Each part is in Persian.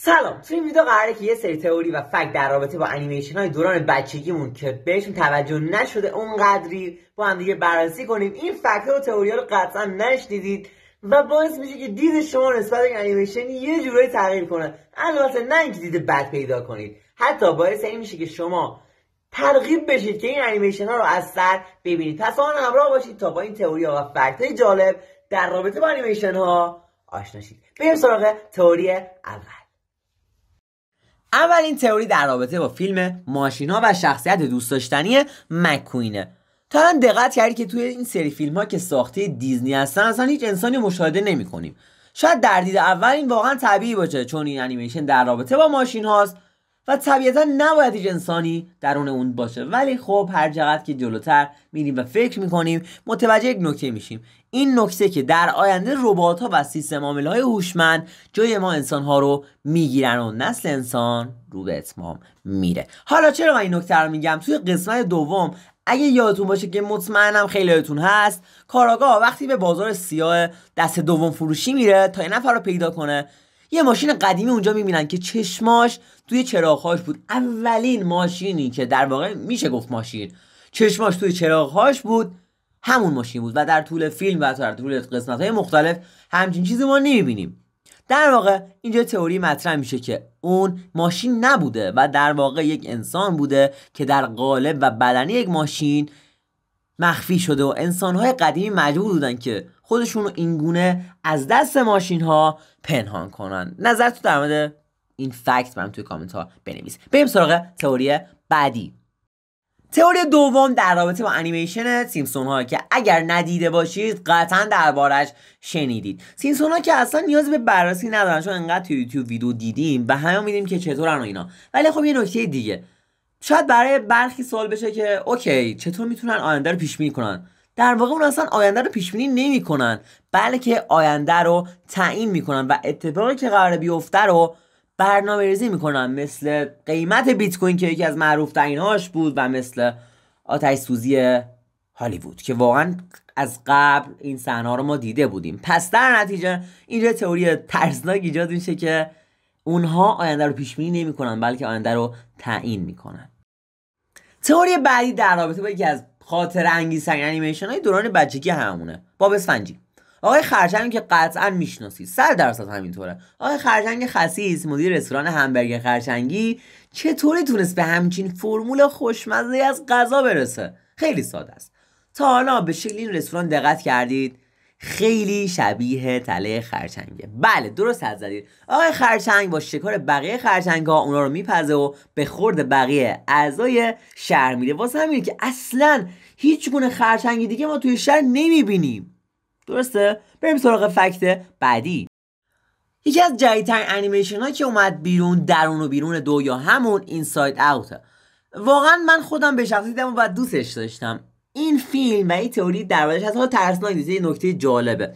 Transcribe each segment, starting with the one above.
سلام. توی این ویدیو قراره که یه سری تئوری و فکت در رابطه با انیمیشن های دوران بچگیمون که بهشون توجه نشده اونقدری با هم دیگه بررسی کنیم. این فکت و تئوری ها رو قطعا نشنیدید و باعث میشه که دید شما نسبت به انیمیشن یه جورایی تغییر کنه. البته نه اینکه دید بد پیدا کنید، حتی باعث این میشه که شما ترغیب بشید که این انیمیشن ها رو از سر ببینید. پس آن همراه باشید تا با این تئوری ها و فکت های جالب در رابطه با انیمیشن ها آشنا شید. بریم سراغ تئوری اولین تئوری در رابطه با فیلم ماشین‌ها و شخصیت دوست داشتنی مک‌کوینه. تا الان دقت کردی که توی این سری فیلم‌ها که ساخته دیزنی هستن اصلا هیچ انسانی مشاهده نمی‌کنیم. شاید در دید اول این واقعا طبیعی باشه چون این انیمیشن در رابطه با ماشین هاست و طبیعتا نباید هیچ انسانی درون اون باشه، ولی خب هر چقدر که جلوتر میریم و فکر میکنیم متوجه یک نکته میشیم. این نکته که در آینده ربات‌ها و سیستم عامل‌های هوشمند جای ما انسان‌ها رو میگیرن و نسل انسان رو به اتمام میره. حالا چرا من این نکته رو میگم؟ توی قسمت دوم اگه یادتون باشه که مطمئنم خیلی یادتون هست، کاراگاه وقتی به بازار سیاه دست دوم فروشی میره تا یه نفر رو پیدا کنه، یه ماشین قدیمی اونجا میبینن که چشماش توی چراغ‌هاش بود. اولین ماشینی که در واقع میشه گفت ماشین چشماش توی چراغ‌هاش بود همون ماشین بود و در طول فیلم و در طول قسمت‌های مختلف همچین چیزی ما نمیبینیم. در واقع اینجا تئوری مطرح میشه که اون ماشین نبوده و در واقع یک انسان بوده که در قالب و بدنی یک ماشین مخفی شده و انسان‌های قدیمی مجبور بودن که خودشون رو اینگونه از دست ماشین‌ها پنهان کنن. نظر تو در مورد این فکت برام توی کامنت ها بنویس. بریم سراغ تئوری بعدی. تئوری دوم در رابطه با انیمیشن سیمپسون ها که اگر ندیده باشید قطعا دربارش شنیدید. سیمپسون ها که اصلا نیاز به بررسی ندارن چون انقدر توی یوتیوب ویدیو دیدیم و همه میدیم که چطورن و اینا. ولی خب یه نکته دیگه شاید برای برخی سوال بشه که اوکی چطور میتونن آینده رو پیش بینی کنن؟ در واقع اون اصلا آینده رو پیش بینی نمیکنن، بلکه آینده رو تعیین میکنن و اتفاقی که قراره بیفته رو برنامه‌ریزی میکنن، مثل قیمت بیت کوین که یکی از معروف ترین‌هاش بود و مثل آتش سوزی هالیوود که واقعا از قبل این صحنه‌ها رو ما دیده بودیم. پس در نتیجه اینجا تئوری ترسناک ایجاد میشه که اونها آینده رو پیش بینی نمیکنن بلکه آینده رو تعیین میکنن. تئوری بعدی در رابطه با یکی از خاطره انگیزترین انیمیشن های دوران بچگی همونه، باب اسفنجی. آقای خرچنگ که قطعا میشناسید 100% همینطوره. آقای خرچنگ خسیس مدیر رستوران همبرگر خرچنگی چطوری تونست به همچین فرمول خوشمزه از غذا برسه؟ خیلی ساده است. تا حالا به شکل این رستوران دقت کردید؟ خیلی شبیه تله خرچنگه. بله درست حد زدید. آقای خرچنگ با شکار بقیه خرچنگ‌ها اونا رو میپزه و به خورد بقیه اعضای شهر میده. واسه همینه که اصلاً هیچ گونه خرچنگی دیگه ما توی شهر نمیبینیم. درسته؟ بریم سراغ فکت بعدی. یکی از جدیدترین انیمیشن هایی که اومد بیرون درون و بیرون دو یا همون اینساید اوته. واقعا من خودم به شخصی دیدم و دوستش داشتم. این فیلم و این تئوری دربارش هست. حالا ترسناک نیست، یه نکته جالبه.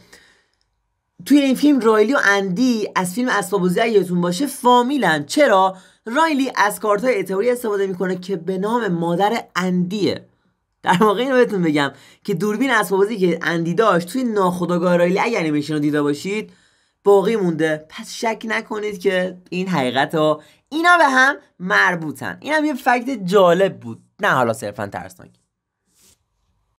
توی این فیلم رایلی و اندی از فیلم اسباب بازی یادتون باشه فامیلن. چرا؟ رایلی از کارت‌های تئوری استفاده میکنه که به نام مادر اندیه. در واقع اینو بهتون بگم که دوربین اسباب بازی که اندی داشت توی ناخودآگاه رایلی اگه انیمیشن رو دیده باشید باقی مونده. پس شک نکنید که این حقیقت ها اینا به هم مربوطن. این هم یه فکت جالب بود، نه حالا صرفا ترسناک.